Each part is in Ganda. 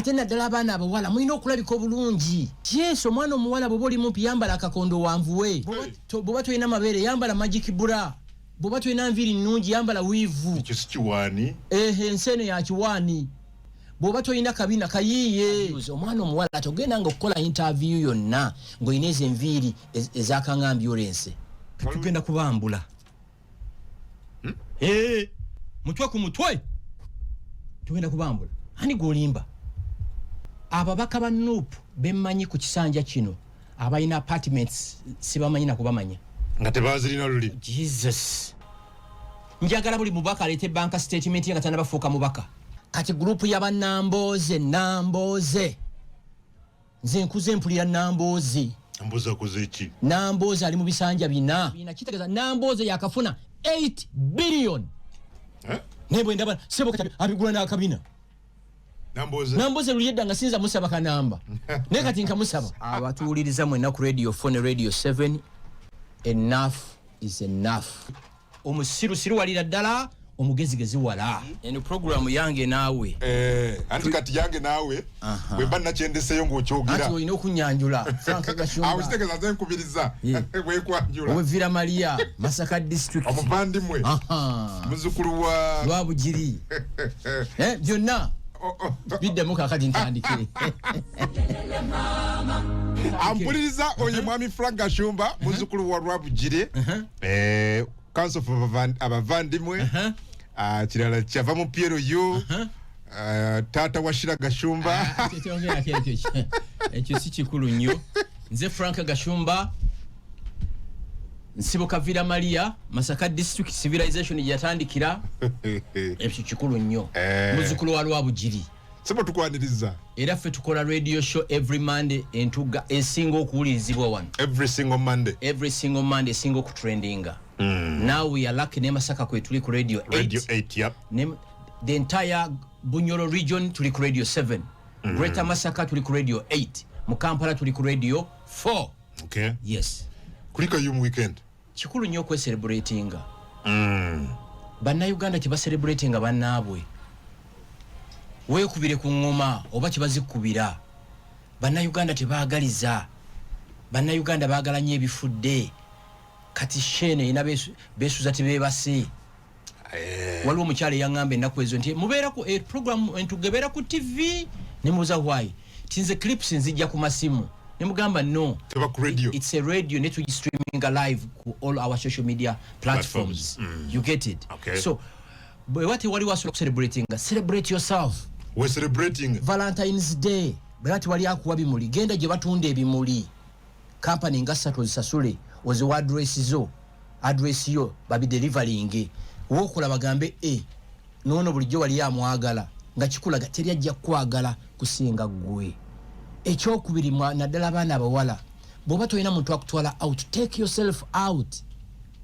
ate naddala abaana abawala mulina okulabika obulungi. Yes, omwana omuwala bw'oba oli mumpi yambala akakondo wanvuwe. Bw'oba tolina mabeere yambala magic bra. Bw'oba tolina nviiri nnungi yambala wiivu. Ekyo si kiwaani. Ensi eno ya kiwaani. Bw'oba tolina kabina kayiiye. Omwana omuwala togendanga okukola interview yonna ng'olina ezo enviiri ez'akanga ambulance. Tugenda kubambula. Mutwe ku mutwe. Tugenda kubambula. Ani gwolimba? Ababaka ba Nuup bemmanyi ku kisanja kino abalina apartments sibamanyi na kubamanya. Nga tebazirina luli. Jesus. Njagala buli mubaka alete banka statement nga tanabafuuka mubaka. Kati grupu y'aba Nambooze. Nze nkuze mpulira Nambooze. Nambooze akoze eki? Nambooze ali mu bisanja bina. Kitegeeza Nambooze yakafuna 8 billion. Nebo ndaba sebo kati abigula n'akabina. Nambooze luyedda nga sinza musaba kanamba. Ne kati nkamusaba. Abatuuliriza mwenna ku radio 4 ne radio 7. Enough is enough. Omusirusiru walira ddala omugezigezi wala. Eno program yange naawe. Anti kati yange naawe. Weba nakyendeseyo ng'okyogera. Ati olina okunyanjula. Frank Gashumba. Awukitegeza nze nkubiriza. Weekwanjula. Owevira Maria, Masaka district. Omuvandimwe. Muzukulu wa Lwabugiri. Byonna. Biddemu kakati ntandike. Ampuliriza oyo mwami Frank Gashumba muzukulu wa Lwabugiri. Council of abavandimwe. Kirala kyava mu Piero yo. Tata wa Sheilah Gashumba. Ekyo si kikulu nnyo. Nze Frank Gashumba. Nsibuka Vira Maria, Masaka district civilization yatandikira. Ekyo kikulu nnyo. Muzukulu wa Lwabugiri. Sebo tukwaniriza. Era ffe tukola radio show every Monday entuga esingo okuwulirizibwa wano. Every single Monday. Every single Monday single ku trendinga. Now we are lucky ne Masaka kwe tuli ku radio 8. Radio 8, yep. The entire Bunyoro region tuli ku radio 7. Greater Masaka tuli ku radio 8. Mu Kampala tuli ku radio 4. Okay. Yes. Kulika you weekend. Kikulu nnyo kwe celebratinga. Bannayuganda kye celebratinga bannaabwe. Weekubire ku ngoma oba kye bazikubira. Bannayuganda tebaagaliza. Bannayuganda baagala nnyo ebifudde. Kati shene ina besuza tebebase. Waliwo omukyala eyaŋŋamba ennaku ezo nti mubeera ku program entugebera ku TV ne muza why. Tinze clips nzijja ku masimu. Nemugamba no. Radio. It's a radio network streaming live ku all our social media platforms. You get it? Okay. So, what wali wasobola celebrating? Celebrate yourself. We're celebrating Valentine's Day. Bwati wali akuwa bimuli. Genda gye batunda ebimuli. Company nga ssatu ozisasule. Oziwa address yo babi delivering. Wokola bagambe nono bulijjo wali amwagala. Nga kikulaga teri ajja kwagala kusinga gwe. Ekyokubiri naddala abaana abawala bw'oba tolina muntu akutwala out, take yourself out,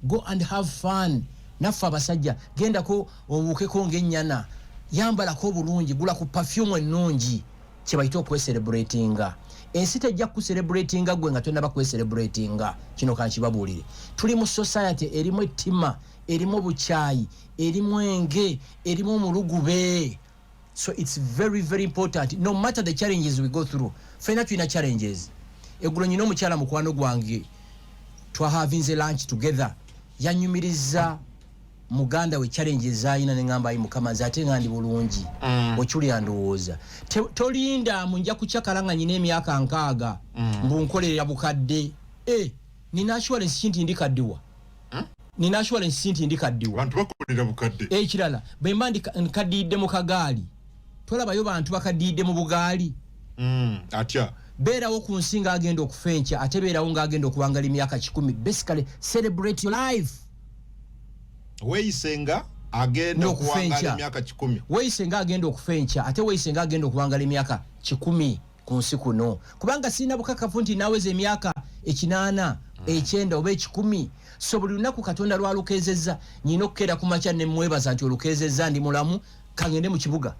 go and have fun. Naffe abasajja gendako obuukeko ng'ennyana, yambalako obulungi, gula ku perfume ennungi, kye bayita okwecelebratinga. Ensi tejja kucelebratinga gwe nga tonnaba kwecelebratinga. Kino kankibabuulire, tuli mu society erimu ettima, erimu obukyayi, erimu enge, erimu omulugube. So it's very, very important. No matter the challenges we go through. Fena tuina challenges. Eggulo nyina omukyala mukwano gwange. Twahavinze lunch together. Yanyumiriza muganda we challenges ayina neŋŋamba ayi mukama nze ate nga ndi bulungi. Okyuli andowooza. Tolinda munja kukyakala nga nyina emyaka 6. Mbunkolerera bukadde. Nina assurance kinti ndi kaddiwa. Nina assurance kinti ndi kaddiwa. Bantu bakolera bukadde. Ekirala bwe nkaddiidde mu kagaali. Tolabayo bantu bakaddiidde mu bugaali. Atya. Beerawo ku nsi ng'agenda okufa enkya ate beerawo ng'agenda okuwangala emyaka 10. Basically celebrate your life. Weeyisenga agenda okuwangala emyaka 10. Weeyisenga agenda okufa enkya ate weeyisenga agenda okuwangala emyaka 10 ku nsi kuno. Kubanga sina bukakafu nti naaweza emyaka 8, 9 oba 10. So buli lunaku Katonda lwalukeezezza nyina okukeera ku makya ne mwebaza nti olukeezezza ndi mulamu kangende mu kibuga.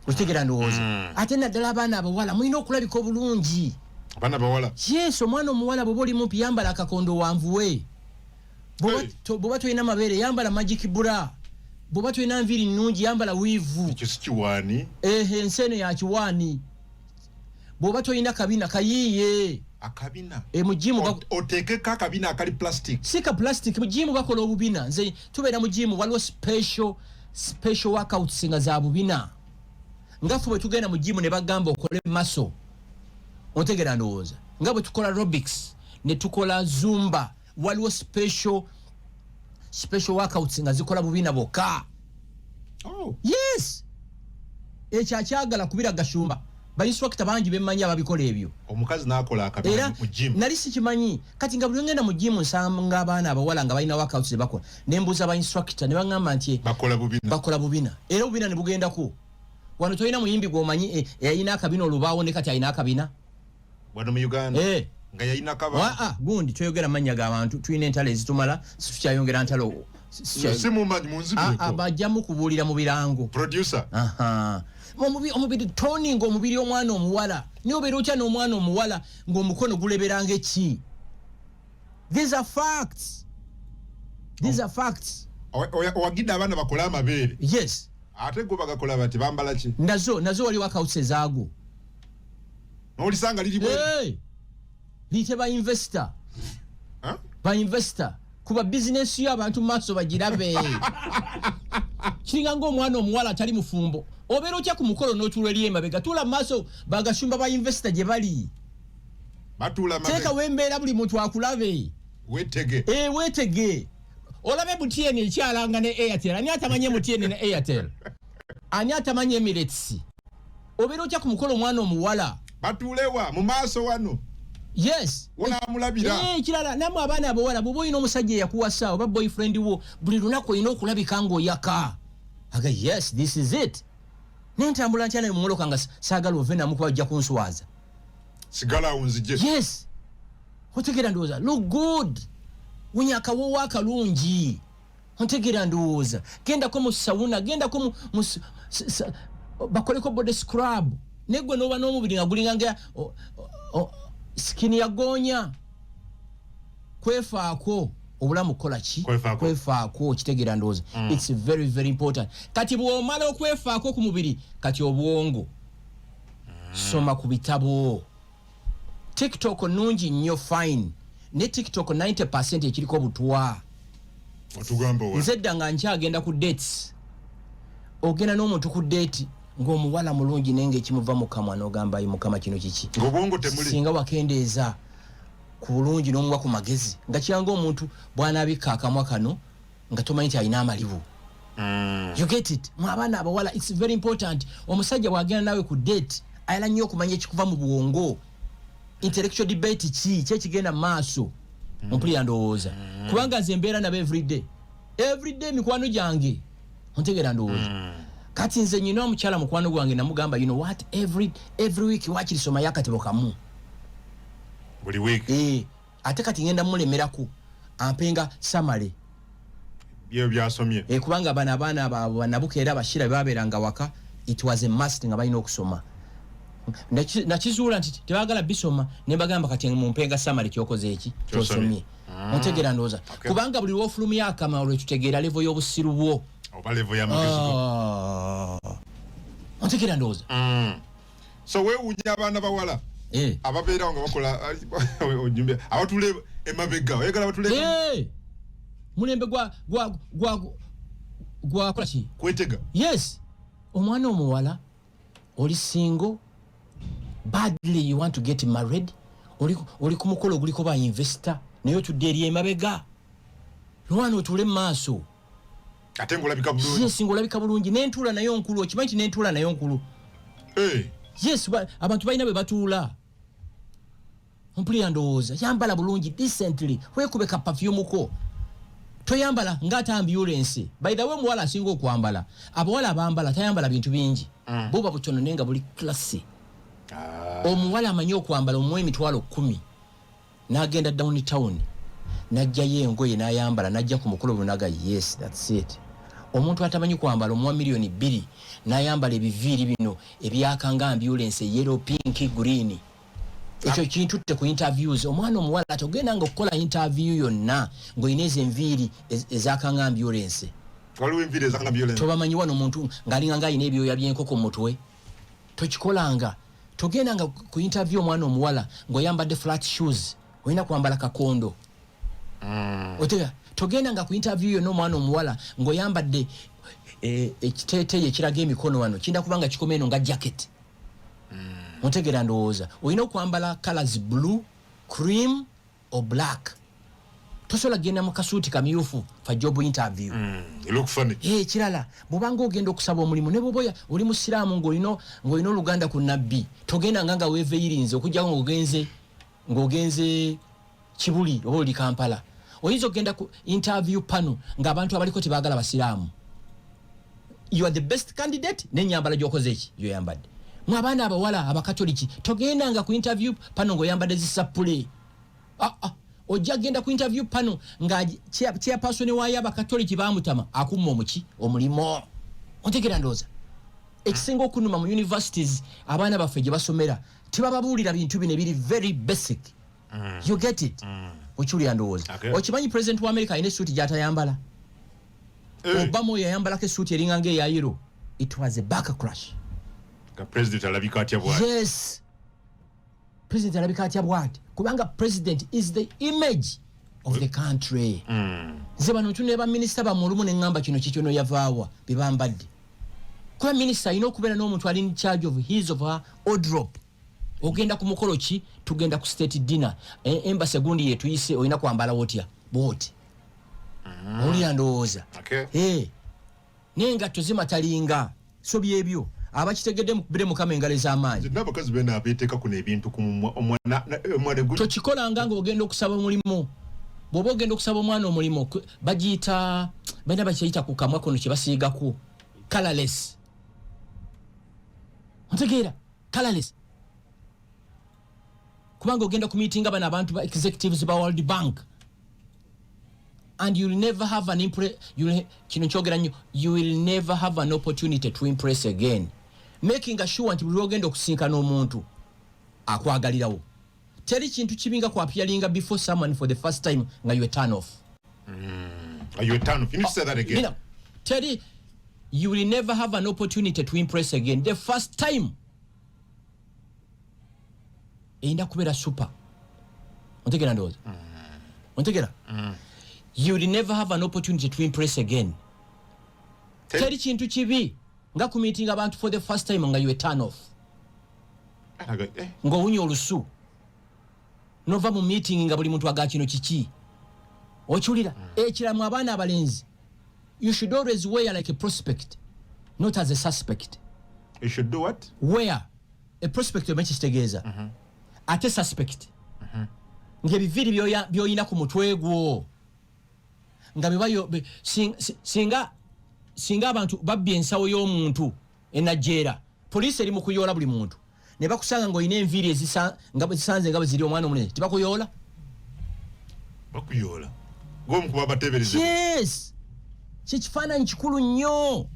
Okitegera ndowooza. Ate naddala abaana abawala mulina okulabika obulungi. Abaana abawala? Yes, omwana omuwala bw'oba oli mumpi yambala akakondo wanvuwe. Bw'oba tolina mabeere yambala magic bra. bwoba tulina nviiri nnungi yambala wiivu ekyo si kiwaani ensene ya kiwaani bwoba tolina kabina kayiiye akabina mujimu oteekeko akabina akali plastic si ka plastic mujimu bakola obubina nze tubeera mujimu waliwo special workouts nga za bubina ngafu bwe tugenda mujimu ne bagamba okole maso ontegera ndowooza nga bwe tukola aerobics ne tukola zumba waliwo special workouts nga zikola bubina bokka yes ekyo akyagala kubira Gashumba bayinstructor bangi bemmanyi ababikola ebyo omukazi n'akola akabina mu gym nali sikimanyi kati nga buli ngenda mu gym nsanga abaana abawala nga balina workouts bakola nembuuza ba instructor ne baŋŋamba nti bakola bubina era obubina ne bugendako wano tolina muyimbi gw'omanyi eyalina akabina olubaawo ne kati alina akabina wano mu Uganda nga yalina kabina gundi toyogera mannya g'abantu tulina entalo ezitumala situkyayongera ntalo simumanyi munzibireko bajja mukubuulira mu birango producer omubiri toning omubiri omwana omuwala niyo obeera otya n'omwana omuwala ng'omukono guleberanga eki these are facts owagidde abaana bakola amabeere yes ate go bagakola bati bambala ki nazo wali workouts ezaago n'olisanga liri bwe liyite ba investor kuba bizinesi yo abantu maaso bagirabe kiringa ng'omwana omuwala atali mufumbo obeera otya ku mukolo n'otuula eri emabega tuula mu maaso bagashumba ba investor gye bali teekawo embeera buli muntu akulabe weetege olabe MTN ekyalanga ne Airtel ani atamanye MTN ne Airtel ani atamanye Emirates obeera otya ku mukolo omwana omuwala batuulewa mu maaso wano yes wanaamulabira kirala namwe abaana abawala bw'oba olina omusajja eyakuwasa oba boyfriend wo buli lunaku olina okulabika ng'oyaka yes this is it nentambula ntya naye mumoloka nga saagala ove namu kuba ajja kunswaza sigala awo nzije yes otegeera ndowooza look good wunya akawoowo akalungi ontegeera ndowooza gendako mu sawuna gendako bakoleko body scrub negwe n'oba n'omubiri nga gulinganga skin yagonya kwefaako obulamu kukola ki kwefaako kitegeera ndowooza it's very very important kati bw'omala okwefaako ku mubiri kati obwongo soma ku bitabo TikTok nungi nnyo fine ne TikTok 90% ekiriko obutwa nze dda nga nkyagenda ku dates ogenda n'omuntu ku date ng'omuwala mulungi naye ng'ekimuva mu kamwa n'ogamba ayi mukama kino kiki singa wakendeeza ku bulungi n'omuwa ku magezi nga kiranga omuntu bw'anaabikka akamwa kano nga tomanyi nti alina amalibu you get it mwe abaana abawala it's very important omusajja bw'agenda naawe ku date ayala nnyo okumanya ekikuva mu bwongo intellectual debate ki ekigenda mu maaso ompulira ndowooza kubanga nze mbeera nabo everyday mikwano gyange ontegeera ndowooza kati nze nyina omukyala mukwano gwange namugamba you know what every week wakirisoma yakatebo kamu buli week ate kati ngenda mulemerako ampenga samale byo byasomye kubanga abaana banabuka era abashira babeeranga waka it was a must nga balina okusoma nakizuula nti tebagala bisoma ne bagamba kati mumpenga samale kyokoze eki kyosomye ontegeera ndowooza kubanga buli lwofulumya akama olwetutegeera levo y'obusiru bwo oba levo y'amagezi ontegeera ndowooza so weewuunya abaana bawala ababeerawo nga bakola abatule emabega oyagala batule mulembe gwa kola ki kwetega yes omwana omuwala oli single badly you want to get married oli ku mukolo guliko ba investor naye otudde eri emabega lwana otule mu maaso ate ng'olabika bulungi yes ng'olabika bulungi n'entuula nayo nkulu okimanyi nti n'entuula nayo nkulu yes abantu balina bwe batuula ompulira ndowooza yambala bulungi decently weekube ka perfume ko toyambala ng'ate ambulance by the way omuwala asinga okwambala abawala abambala tayambala bintu bingi buba butono naye nga buli classy omuwala amanyi okwambala omuwa emitwalo 10 n'agenda downtown n'ajjayo engoye n'ayambala n'ajja ku mukolo bunaga yes that's it omuntu atamanyi kwambala omuwa milioni 2 n'ayambala ebiviiri bino ebyakanga ambulance yellow pink green ekyo kintutte ku interviews omwana omuwala atogenda nga okukola interview yonna ng'olina ezo enviiri ezakanga ambulance waliwo enviiri ezanga violence tobamanyi wano omuntu ng'alinga ng'ayina ebyoya by'enkoko mu mutwe tokikolanga togendanga ku interview omwana omuwala ng'oyambadde flat shoes olina kwambala kakondo otega togendanga ku interview yo n'omwana omuwala ng'oyambadde ekiteeteeyi ekiraga emikono wano kinda kubanga kikoma eno nga jacket otegera ndowooza olina okwambala colors blue cream or black tosobola genda mu kasuuti kamyufu fa job interview look funny kirala bw'obanga ogenda okusaba omulimu ne bwoba oli musiraamu ng'olina oluganda ku nabbi togenda nga weeveeyirinze okujjako ng'ogenze Kibuli oba oli Kampala oyinza okgenda ku interview pano ng'abantu abaliko tebaagala basiraamu you are the best candidate n'ennyambala gy'okoze eki gyoyambadde mu abaana abawala abakatoliki togendanga ku interview pano ng'oyambadde zisapule ojja genda ku interview pano nga chairperson wa y'abakatoliki bamutama akumma omulimo ontegera ndooza ekisinga okunuma mu universities abaana baffe gye basomera tebababuulira bintu bino ebiri very basic you get it okiwulira ndowooza okimanyi president wa America alina esuuti gy'atayambala Obama oyo yayambalako esuuti eringa ng'eya yero it was a back crash president alabika atya bwati yes president alabika atya bwati kubanga president is the image of the country nze bano ntune ba minister ba mulumu ne ngamba kino kikyono yavaawa bibambadde kuba minister alina okubeera n'omuntu ali in charge of his of her wardrobe ogenda ku mukolo ki tugenda ku state dinner embassy gundi yetu yise olina kwambala wotya boti olina ndowooza n'engatto zimatalinga so byebyo abakitegedde mukubire mukama engalo ez'amaanyi n'abakazi bena abeeteeka kuno ebintu ku omwana tokikolanga ng'ogenda okusaba omulimu bw'oba ogenda okusaba omwana omulimu bagiyita balina bakiyita ku kamwa kono kye basiigako colorless ontegeera colorless kubanga ogenda ku meeting bano abantu ba executives ba World Bank and you will never have an kino kyogera nnyo you will never have an opportunity to impress again making sure nti buli ogenda okusinkana omuntu akwagalirawo teri kintu kibinga kwapyalinga before someone for the first time nga you turn off you turn off you need to say that again teri you will never have an opportunity to impress again the first time enda kubeera super ontegera ndowooza ontegera you will never have an opportunity to impress again teri kintu kibi nga ku meeting abantu for the first time nga you turn off ng'owunya olusu nova mu meeting nga buli muntu aga kino kiki okiwulira ekiramu abaana abalenzi you should always wear like a prospect not as a suspect you should do what wear a prospect omekitegeeza ate suspect ng'ebiviiri by'oyina ku mutwe gwo nga bebayo singa abantu babbye ensawo y'omuntu enajjeera poliisi eri mu kuyoola buli muntu ne bakusanga ng'olina enviiri nga zisanze nga bwe ziri omwana omunene tibakuyoola bakuyoola ng'omukuba abateebereze yes kyekifaananyi kikulu nnyo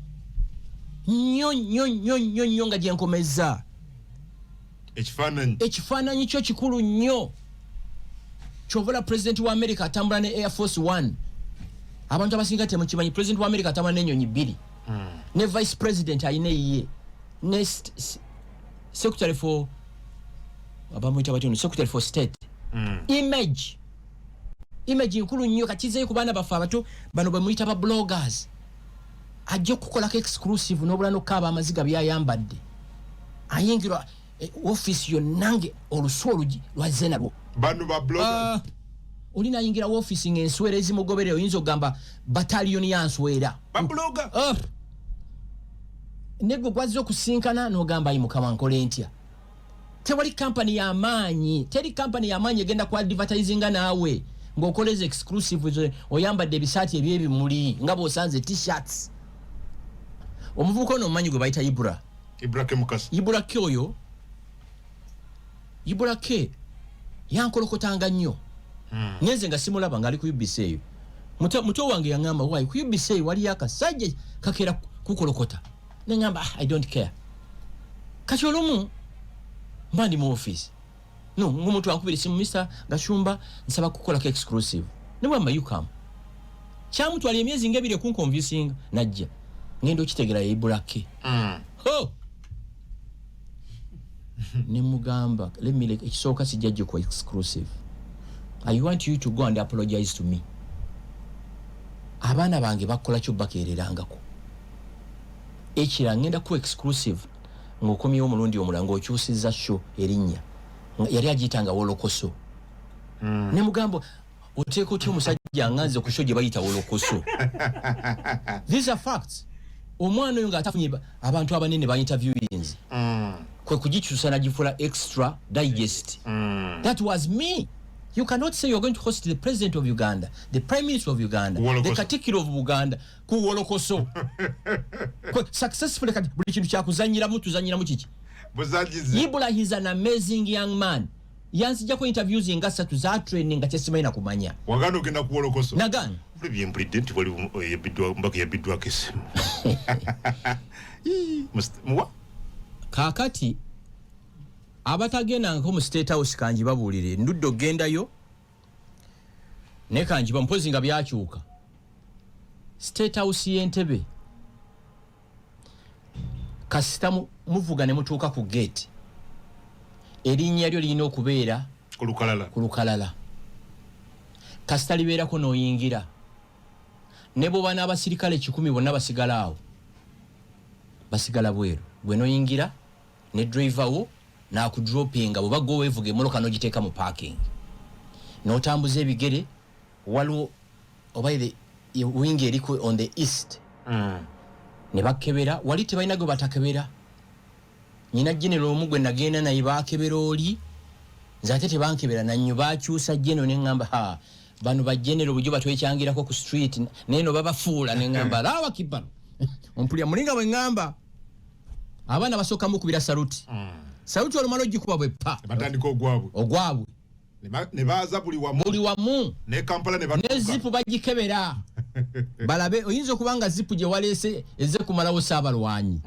nnyo nga gyenkomeza ekifaananyi kyo kikulu nnyo kyovola president wa America atambula ne Air Force One abantu abasinga temukimanyi president wa America atambula n'ennyonyi 2 ne vice president ayina eyiye ne secretary for abamuyita batyo secretary for state image nkulu nnyo kakizeeyo ku baana baffe abato bano bamuyita ba bloggers ajja okukolako exclusive n'obula n'okaaba amaziga byayambadde ayingirwa office yonnange olusu olugi lwazze nalwo bano ba bloggers olina ayingira office ng'enswera ezimugoberera oyinza okugamba bataliyoni yanswera bablogger negwe gwazze okusinkana n'ogamba ayi mukama nkole ntya tewali kampani y'amaanyi teri kampani y'amaanyi egenda ku advertisinga naawe ng'okoleza exclusive oyambadde ebisaati ebyebimuli nga bw'osanze t-shirts omuvubuka ono omumanyi gwe bayita Iburake yankolokotanga nnyo nyenze nga simulaba ng'ali ku UBC eyo muto wange yaŋŋamba wayi ku UBC eyo waliyo akasajja kakeera kukolokota ne ŋŋamba I don't care kati olumu mba ndi mu office no ng'omuntu ankubira esimu Mr. Gashumba nsaba kukolako exclusive ne bwamba you come kyamutwala emyezi ng'ebiri kunkonvinsinga najja ngenda okitegera yeibulake ne mugamba let me ekisooka sijjajje ku exclusive. I want you to go and apologize to me. Abaana bange bakola kyo bakeererangako. Ekira ngenda ku exclusive ng'okomyewo omulundi omulala ng'okyusizza show erinnya yali agiyitanga wolokoso. Ne mugamba oteeka otya omusajja anganze ku show gye bayita wolokoso. These are facts. Omwana oyo ng'atafunye abantu abanene ba interviewings. Kwe kugikyusa nagifuula extra digest. That was me. You cannot say you're going to host the president of Uganda, the prime minister of Uganda, the Katikkiro of Uganda, ku wolokoso. Successfully, buli kintu kyakuzanyiramu tuzanyiramu kiki. Yibula, he's an amazing young man. Yanzija ku interviews nga 3 za training nga kyesimanyi nakumanya. Wagano genda ku wolokoso. Nagano. Bye president wali yebidwa mbaka yebidwa kesi. Muwa. Kakati abatagenda nko mu state house kanji babuulire nduddo gendayo ne kanji bampozi nga byakyuka state house y'Entebbe kasita muvuga ne mutuuka ku gate erinnya lyo lirina okubeera ku lukalala kasita libeerako n'oyingira ne bw'oba n'abasirikale 100 bonna basigala awo basigala bweru gwe n'oyingira ne driver wo na kudropinga bwe baggo weevuga emmotoka n'ogiteeka mu parking n'otambuza ebigere waliwo obaire wingi eriko on the east ne bakebera wali tebalina gwe batakebera nyina general omugwe nagenda naye bakebera oli nze ate tebankebera nannyo bakyusa general ne ŋŋamba bano ba general bujjo batwekyangirako ku street neno babafuula ne ŋŋamba laawa kibalo ompulya mulinga bwe ŋŋamba abaana basooka mukubira saluti saluti olumala ogikuba bwe pa batandika ogwabwe ne baaza buli wamu ne Kampala ne zipu bagikebera balabe oyinza okubanga zipu gye waleese ezze kumalawo Saabalwanyi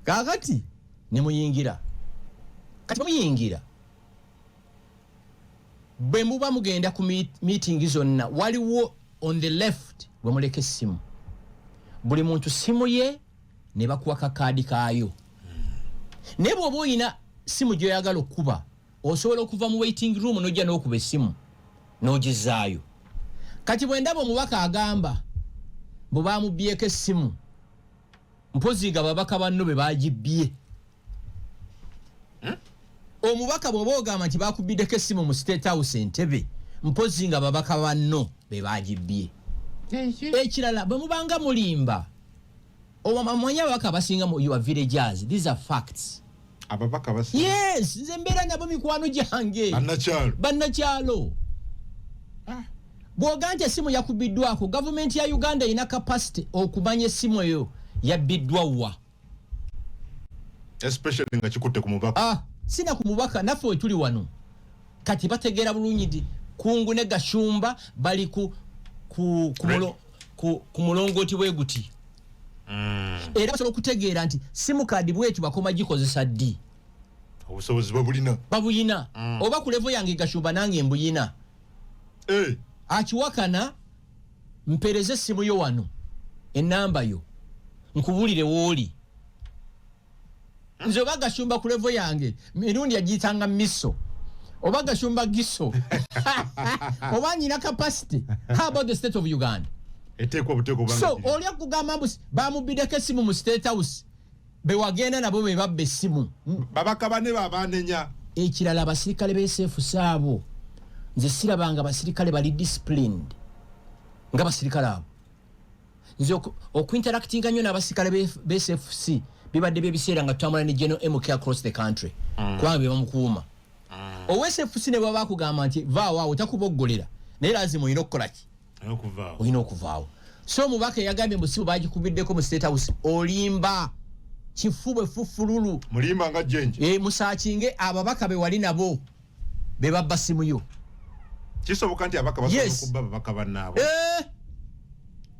kakati ne muyingira kati muyingira bwe muba mugenda ku meeting zonna waliwo on the left bwe muleka essimu buli muntu simu ye ne bakuwa kakaadi kaayo ne bw'oba oyina simu gy'oyagala okuba osobola okuva mu waiting room n'ojja n'okuba essimu n'ogizaayo kati bwe ndaba omubaka agamba bwe bamubbyeko essimu mpozi nga babaka banno be bagibbye omubaka bw'oba ogamba nti bakubiddeko essimu mu state house Entebbe mpozi nga babaka banno be bagibbye ekirala bwe mubanga mulimba omamanya ababaka basinga mu your villagers. These are facts. Ababaka basinga. Yes, nze mbeera nabo mikwano gyange. Bannakyalo. Bw'oga nti essimu yakubiddwako gavumenti ya Uganda ina capacity okumanya essimu eyo yabbiddwa wa. Especially nga kikutte ku mubaka. Sina ku mubaka naffe we tuli wano. Kati bategeera bulungi nti Kungu ne Gashumba bali ku mulongooti bwe guti. Era basobola okutegeera nti simu kaadi bwetu bakoma gikozesa ddi. Obusobozi babuyina. Oba ku level yange Gashumba nange mbuyina. Akiwakana mpereze simu yo wano enamba yo nkubulire wooli. Nze oba Gashumba ku level yange mirundi agiyitanga miso oba Gashumba giso oba nyina capacity. How about the state of Uganda? So olya kugamba mbu bamubiddeko essimu mu state house be wagenda nabo be babba essimu babaka bane babanenya. Ekirala abasirikale b'esefu saabo nze sirabanga abasirikale bali disciplined nga basirikale abo. Nze okuinteractinga nnyo n'abasirikale b'SFC bibadde by'ebiseera nga tutambula ne General MK across the country kubanga be bamukuuma. OSFC ne baba bakugamba nti vaawo awo takuboggolera naye lazima olina okukola ki? Olina okuvaawo. So mubaka yagambye musibu bagikubiddeko mu state house olimba kifubwe fufululu mulimba nga jenje musaakinge ababaka be wali nabo be babba simu yo. Kisoboka nti abaka basobola kubba babaka bannaabo.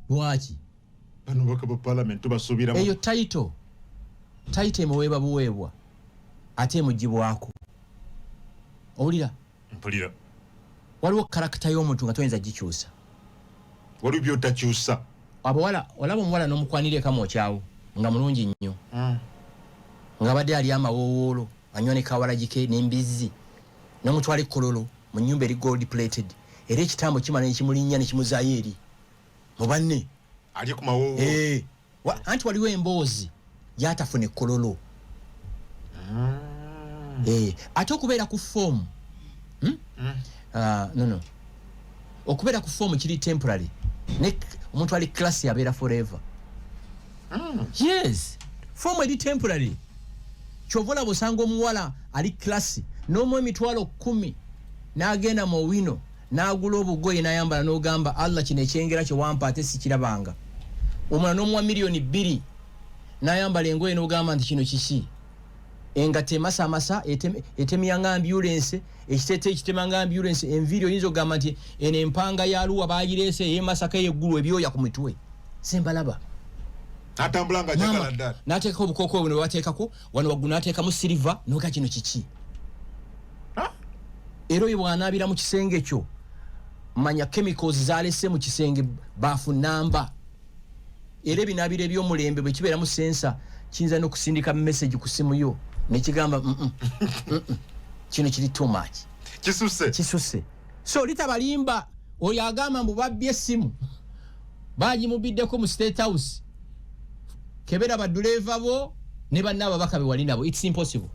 Lwaki? Bano baka ba parliament basuubira eyo title muweebwa buweebwa ate mugibwako. Owulira? Mpulira. Waliwo karakita y'omuntu nga toyinza gikyusa. wali byotakyusa abawala olaba omuwala n'omukwanira eka mwokyawo nga mulungi nnyo nga badde ali amawowoolo anywa ne kawalagike n'embizzi n'omutwala ekkololo mu nnyumba eri gold plated era ekitambo kimala nekimulinnya nekimuzaayo eri mu banne ali ku mawowo anti waliwo emboozi gyatafuna ekkololo ate okubeera ku foomu no okubeera ku foomu kiri temporary omuntu ali class yabeera forever yes foomu eri temporary kyova olaba osanga omuwala ali class n'omu emitwalo 10 n'agenda mu WIINO n'agula obugoye n'ayambala n'ogamba Allah kino ekyengera kye wampa ate sikirabanga omwana n'omuwa miliyoni 2 n'ayambala engoye n'ogamba nti kino kiki engate masamasa etemyanga ambulance ekitete ekitemanga ambulance envidio yinzo gamba nti ene empanga ya Arua baagirese ye Masaka yeggulu ebyoya ku mitwe sembalaba atambulanga jagala ddala nateeka obukoko buno bateekako wano waggulu nateeka mu silver noga kino kiki ero yebwanaabira mu kisenge kyo manya chemicals zalese mu kisenge bafu namba era ebinaabira ebyomulembe bwe kibeera mu sensa kiyinza n'okusindika message ku simu yo nekigamba kino kiri too much kisuse so litabalimba oyo agamba mbu babbye essimu bagimubiddeko mu State House kebera baduleva bo ne banna ababaka be wali nabo it's impossible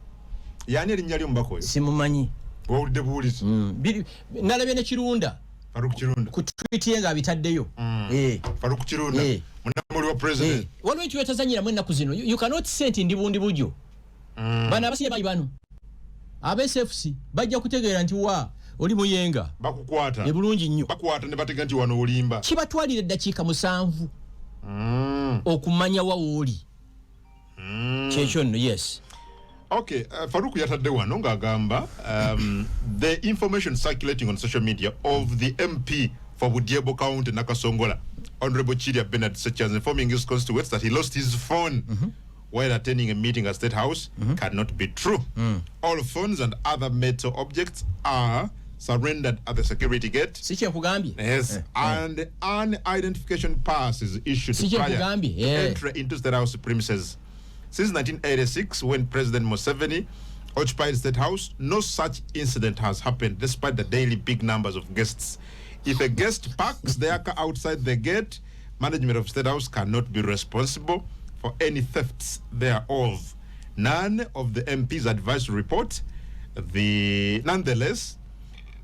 yani erinnya ly'omubaka oyo simumanyi wawulidde buwulizi nalabye ne Kirunda ku tweet ye nga abitaddeyo Faruku Kirunda munamuli wa president waliwo ekyo yatazanyiramu ennaku zino you cannot say nti ndibundi bujjo bana abasiye bayi bano abSFC bajja kutegeera nti wa oli muyenga bakukwata ebulungi nnyo bakwata ne batega nti wano olimba kibatwalira eddakiika 7 okumanya wa woli kyekyo nno yes. Okay, Faruku yatadde wano ng'agamba the information circulating on social media of the MP for Budiebo County Nakasongola, Honorable Chiria Bernard Sechanze, informing his constituents that he lost his phone while attending a meeting at State House cannot be true. All phones and other metal objects are surrendered at the security gate. Yes, and an identification pass is issued prior to entry into State House premises. Since 1986, when President Museveni occupied State House, no such incident has happened, despite the daily big numbers of guests. If a guest parks their car outside the gate, management of State House cannot be responsible for any thefts thereof. None of the MPs advised to report nonetheless,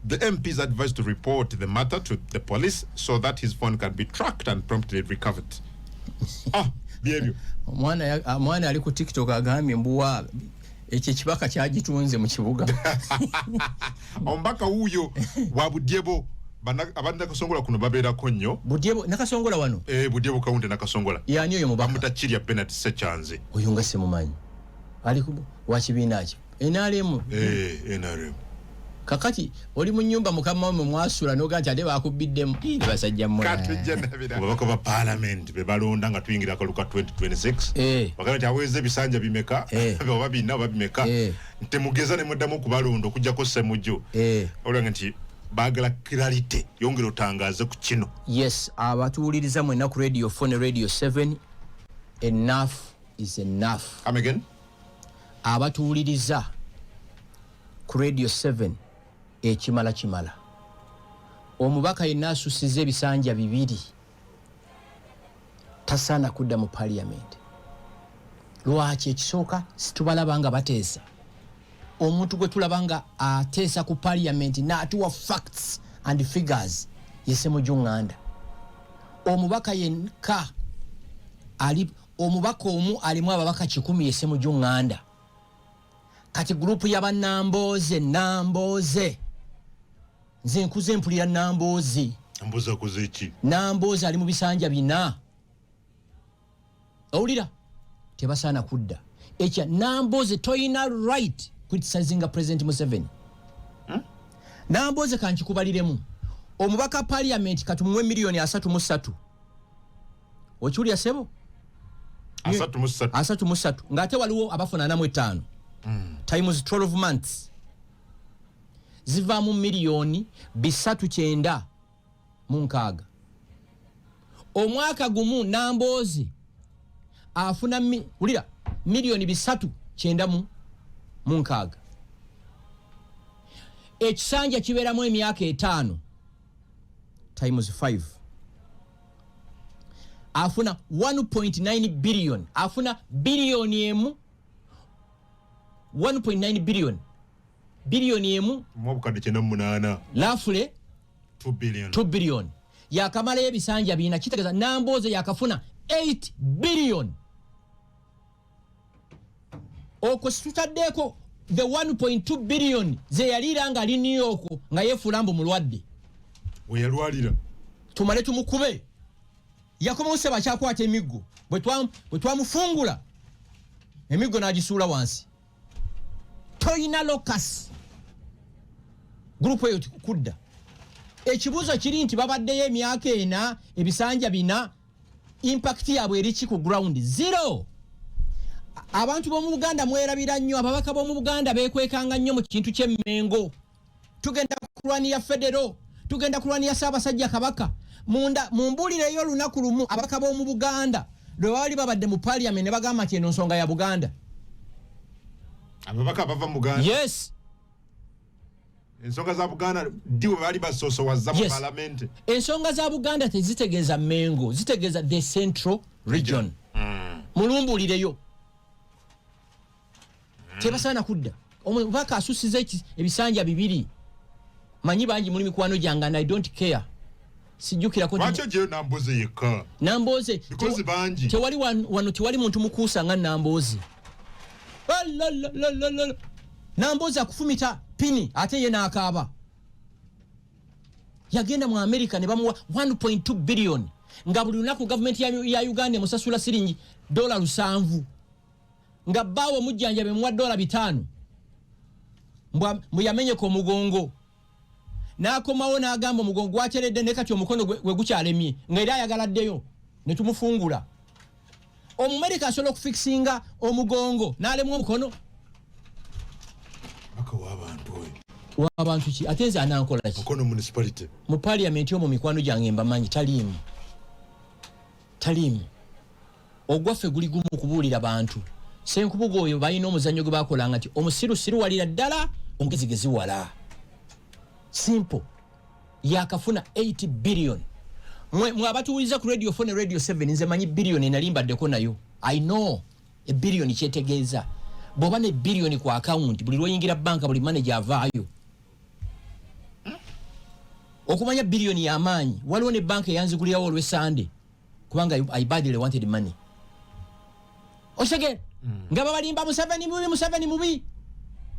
the MP is advised to report the matter to the police so that his phone can be tracked and promptly recovered. Behavior. Mwana ali ku TikTok agambye mbuwa ekyo kibaka kyagitunze mu kibuga. Ombaka huyo wa Budiebo abandi Nakasongola kuno babeerako nnyo. Budiebo Nakasongola wano? Budiebo County Nakasongola. Yani oyo mubaka. Bamuta Chiria Bernard Sechanze. Oyo nga semumanyi. Ali ku wa kibiina kyo. NRM. NRM. Kakati oli mu nnyumba mukama mu mwasula n'oganja ate bakubiddemu basajja mmwe ababaka ba parliament be balonda nga tuyingira akaluka 2026 bagamba nti aweze ebisanja bimeka oba bina oba bimeka ntemugeza ne muddamu okubalonda okujjako ssemujjo olwanga nti baagala clarity yongera otangaze ku kino. Yes, abatuwuliriza mu ennaku radio 4 ne radio 7 enough is enough. Come again. Abatuwuliriza ku radio 7 ekimala kimala. Omubaka yenna asusiza ebisanja 2 tasaana kudda mu parliament. Lwaki ekisooka situbalaba nga bateesa omuntu gwe tulabanga ateesa ku parliament n'atuwa facts and figures yese mujunganda. Omubaka yenka ali omubaka omu alimu ababaka 10 yese mujunganda. Kati grupu yaba Nambooze nze nkuze mpulira Nambooze kuzeeki Nambooze ali mu bisanja 4 owulira tebasaana kudda ekya Nambooze toyina right criticizing President Museveni. Nambooze kankikubaliremu omubaka parliament katumuwe miliyoni 33 okiwulira sebo 33 ng'ate waliwo abafuna 45 times 12 months ziva mu miliyoni 396 omwaka gumu Nambooze afuna ulira milioni 396 ekisanja kibeeramu emyaka 5 times 5 afuna 1.9 billion afuna bilioni emu 1.9 billion bilioni emu mwabukadde 98 lafule 2 billion yakamala ebisanja bina kitegeeza Nambooze yakafuna 8 billion okositadeko the 1.2 billion ze yalira nga ali New York nga yefulambo mulwadde we yalwalira tumale tumukube yakomose bakyakwata emiggo bwe twamufungula emiggo n'agisuula wansi toyina locus group eyo kudda ekibuzo kiri nti babaddeyo emyaka 4 ebisanja bina impact yabwe erichi ku ground 0 abantu b'omu Buganda mwerabira nnyo ababaka b'omu Buganda bekwekanga nnyo mu kintu ky'emmengo tugenda kulwanira federo tugenda kulwanira Ssaabasajja Kabaka munda mumbulire yo lunaku lumu ababaka b'omu Buganda lwe bali babadde mu parliament ne bagamba nti eno nsonga ya Buganda ababaka bava mu Buganda yes ensonga za Buganda diwe bali basosowaza mu parliament ensonga za Buganda tezitegeeza Mengo zitegeeza the central region mulumbulireyo tebasaana kudda omubaka asusize ebisanja 2 manyi bangi muli mikwano jangana I don't care sijukira ko wacho je Nambooze yeka Nambooze because bangi tewali wano tewali muntu mukuusa nga Nambooze Nambooze akufumita pini ate ye n'akaaba yagenda mu America ne bamuwa 1.2 billion nga buli lunaku government ya Uganda musasula siringi $7 nga bawo mujjanja be muwa $5 muyamenye ko mugongo nakomawo n'agamba omugongo gwateredde ne kati omukono gwe gukyalemye nga era ayagaladdeyo ne tumufungula Omumerika asobola okufixinga omugongo n'alemu omukono w'abantu ki ate nze anankola ki mukono municipality mu parliament yo mu mikwano gyange mbamanyi talimu ogwaffe guli gumu kubuulira bantu Senkubugo oyo balina omuzannyo gwe bakolanga nti omusirusiru walira ddala omugezigezi wala simple yakafuna 8 billion mwe abatuuliza ku radio 4 ne radio 7 nze manyi billion enalimbadeko nayo I know a billion kyetegeeza bw'oba ne billion ku account buli lwoyingira banka buli manager avaayo okumanya billion y'amaanyi waliwo ne banka eyanzigulirawo olw'esande kubanga I badly wanted money osege nga babalimba Museveni mubi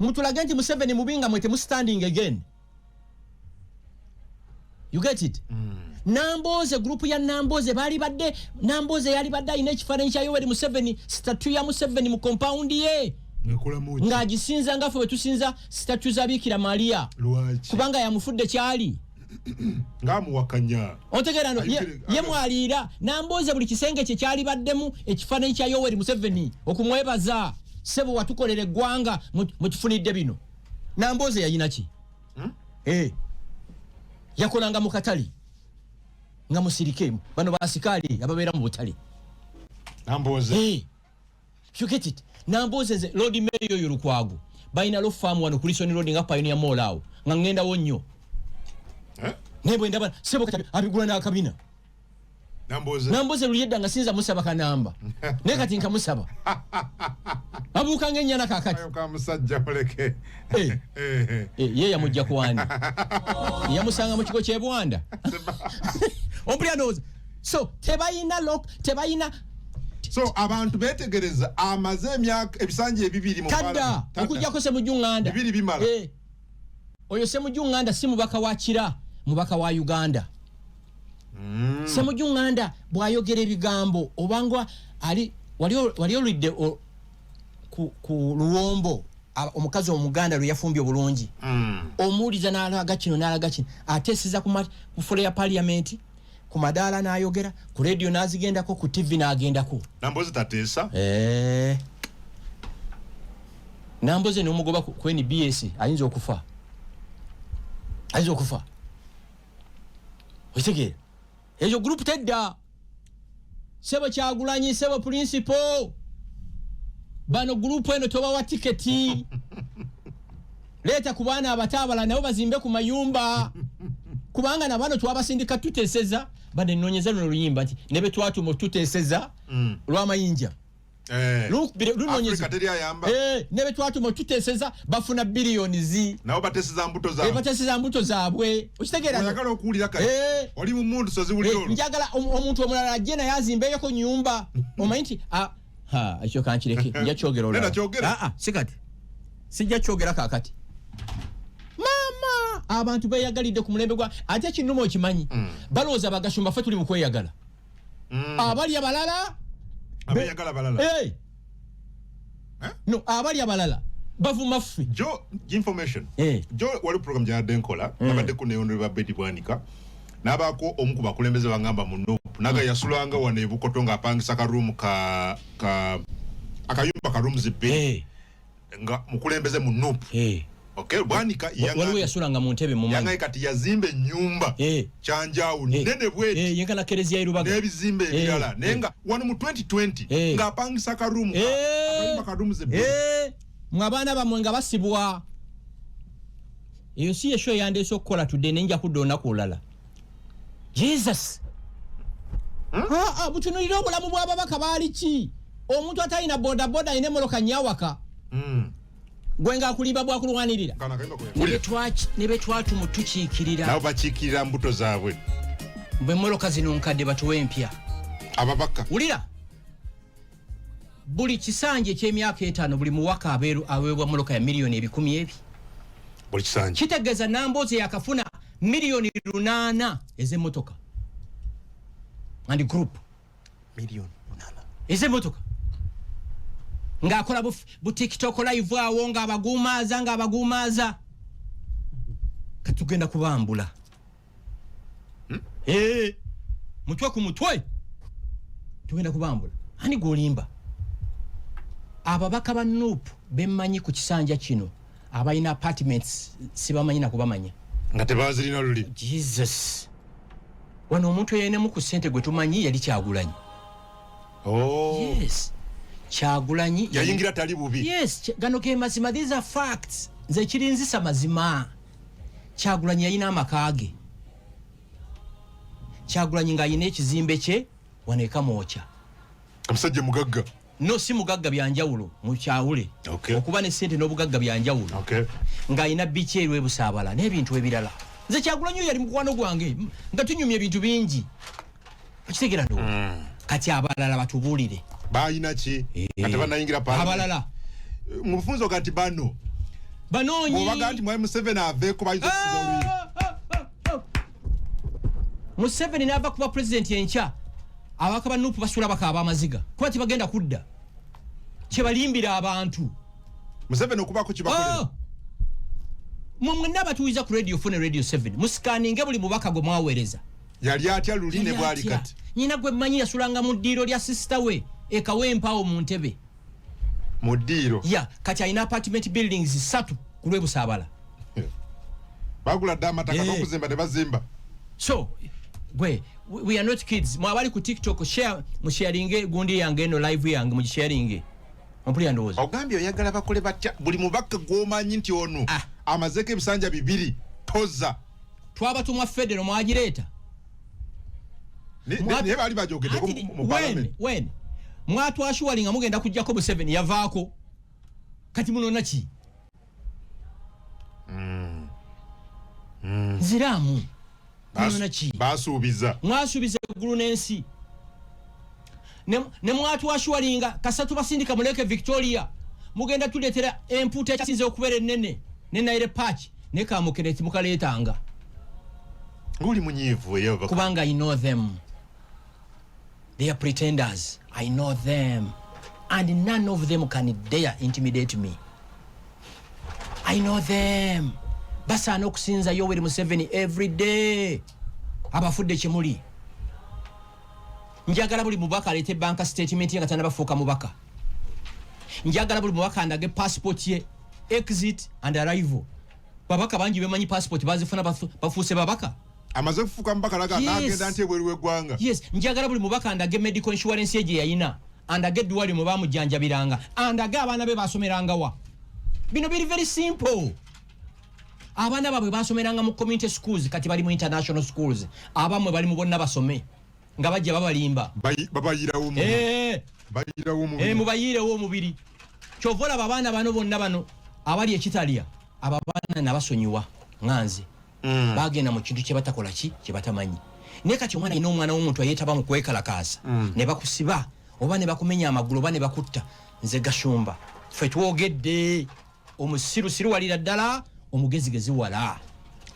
mutulage nti Museveni mubi nga mwete mu standing again you get it Nambooze group ya Nambooze bali badde Nambooze yali badde ina ekifaananyi kya Yoweri Museveni statue ya Museveni mu compound ye nga agisinza nga ffe bwe tusinza statue za Bikira Maria kubanga yamufudde kyali ngamuwakanya ontegeera no ye mwaliira Nambooze buli kisenge kye kyali baddemu ekifaananyi kya Yoweri Museveni okumwebaza sebo watukolera eggwanga mutufunidde bino Nambooze yayina ki yakolanga mu katali nga musirike bano basikaali ababeera mu butale Nambooze you get it Nambooze nze Lord Mayor oyo Lukwago balina lo farm wano ku Lisoni Road nga Pioneer Mall awo nga ngendawo nnyo nebo ndaba sebo kati abigula n'akabina Nambooze luyedda nga sinza musaba kanamba ne kati nkamusaba abuuka ng'ennyana kakati musajja muleke ye yamujja kwani yamusanga mu kigo ky'e Bwanda ompulira ndowooza so tebayina so abantu betegereza amaze emyaka ebisanje ebibiri mu kadda okujjako Ssemujjuŋŋanda bibiri bimala oyo Ssemujjuŋŋanda si mubaka wa Kira mubaka wa Uganda Ssemujjuŋŋanda bw'ayogera ebigambo obanga wali oludde ku Luwombo omukazi omuganda lwe yafumbye obulungi omuwuliza n'alaga kino ateeseza ku fule ya parliament ku madaala n'ayogera ku radio n'azigendako ku TV n'agendako Nambooze tateesa Nambooze n'omugoba ku NBS ayinza okufa okitegeera ejo group tedda sebo Kyagulanyi sebo principal bano group eno toba wa tiketi leta ku baana abatabala nabo bazimbe ku mayumba kubanga na bano twabasindika tuteseza bade nonyeza no luyimba nti nebe twatuma tuteseza lwa mayinja nebe twatuma tuteseza bafuna billions nabo bateseza mbuto zaabwe ukitegeera oyagala okuwulira kale oli mu mundu sozi wuliro njagala omuntu omulala ajje naye azimbeyo ko nyumba omanyi ekyo kankireke nja kyogera olala sikati sijja kyogera kakati mama abantu beyagalidde ku mulembe gwa ate kinnuma okimanyi balooza bagashumba ffe tuli mu kweyagala abali abalala abeyagala balala no abali abalala bavuma ffe jo information jo wali program ya denkola nabadde ku neyondo ba bedi bwanika nabako omu ku bakulembeze bangamba mu Nuupu naga yasulanga wane ebukoto nga apangisa ka room ka akayumba ka rooms be nga mukulembeze mu Nuupu okay bwanika waliwo yasulanga mu ntebe mu yanga kati yazimbe nyumba chanjawu nene bweti yenga na kerezi ya irubaga nebizimbe ebirala nenga wano mu 2020 nga apangisa ka room akayumba ka rooms be mwabana bamwe nga basibwa eyo si yesho yandeso okukola tudde nenja kudona kulala Jesus butunulira obulamu bwa babaka baali ki omuntu atalina boda boda ine moloka nyawaka gwenga akulimba bwa kulwanirira nebe twatu mutukiikirira nabo bakiikirira mbuto zaabwe bwe moloka zino nkadde batuwe empya ababaka ulira buli kisanje eky'emyaka 5 buli muwaka aweebwa moloka ya milioni 10,000 buli kisanje kitegeeza Nambooze yakafuna milioni 8 ez'emmotoka and group milioni 8 ez'emmotoka ng'akola bu TikTok live awo ng'abaguumaaza katugenda kubambula mutwe ku mutwe tugenda kubambula ani gwolimba ababaka ba Nuupu bemmanyi ku kisanja kino abalina apartments sibamanyi na kubamanya nga tebazirina luli Jesus wano omuntu yenemu ku ssente gwe tumanyi yali Kyagulanyi yes Kyagulanyi yayingira tali bubi yes gano ke mazima these are facts nze kirinzisa mazima Kyagulanyi yayina amakage Kyagulanyi nga yine ekizimbe kye waneka mocha amusajja mugagga no si mugagga byanjawulo mu kyawule okuba ne ssente n'obugagga byanjawulo nga ayina bici erwe busaabala n'ebintu ebirala nze Kyagulanyi yali mukwano gwange nga tunyumya ebintu bingi okitegeera ndo kati abalala batubuulire bayina ki kati banayingira pa abalala mu bufunzo kati banonyi obaga nti mwai Museveni aveeko bayinza Museveni n'ava kuba president enkya abaka ba Nuupu basula bakaaba amaziga kuba tibagenda kudda kyebalimbira abantu Museveni okubaako kibakolera mwe nabatuuliza ku radio 4 ne radio 7 musikaninge buli mubaka gwe mwaweereza yali atya luline bwali kati nyina gwe mmanyi yasulanga mu ddiiro lya sister we ekawempaawo mu ntebe mu ddiiro kati alina apartment buildings 3 ku lw'ebusaabala bagula dda amataka n'okuzimba ne bazimba so we are not kids mwabali ku TikTok share musharinge gundi yange no live yange mugisharinge ompuli andooza ogambye oyagala bakole batya buli mubaka gwomanyi nti ono amazeke ebisanja 2 toza twabatumwa federal mwagireeta ne bali bajogedde mu parliament when mwatwashuwalinga mugenda kujjako bu 7 yavaako kati muno naki ziramu basuubiza mwasuubiza eggulu n'ensi ne mwatwashuwalinga kasatu basindika muleke Victoria mugenda tuleetera empuuta ekyasinze okubeera ennene ne Naire Patch ne Kamukeneti mukaleetanga nguli munyiivu eyo kubanga I know them they are pretenders I know them and none of them can dare intimidate me I know them basaana okusinza Yoweri Museveni every day abafudde kimuli njagala buli mubaka aleete banka statement nga tanabafuuka mubaka njagala buli mubaka andage passport ye exit and arrival babaka bangi bemanyi passport bazifuna bafuuse babaka amaze kufuka mbakalaga agenda nti ebweru w'eggwanga. Yes, njagala buli mubaka andage medical insurance ye yayina andage eddwali mu bamujjanjabiranga andage abaana be basomeranga wa. Bino biri very simple. Abaana babwe basomeranga mu community schools kati bali mu international schools. Abamwe bali mu bonna basome nga bajja babalimba. Babayirawo mu. Bayirawo mu. Mubayirewo omubiri. Kyovola abaana bano bonna bano abali ekitaliya ababaana nabasonyiwa nganze. Bagenda mu kintu kye batakola ki kye batamanyi. Ne kati omwana ino omwana w'omuntu ayetaba mu kwekalakaasa ne bakusiba oba ne bakumenya amagulu oba ne bakutta nze Gashumba. Ffe twogedde omusirusiru walira ddala omugezigezi wala.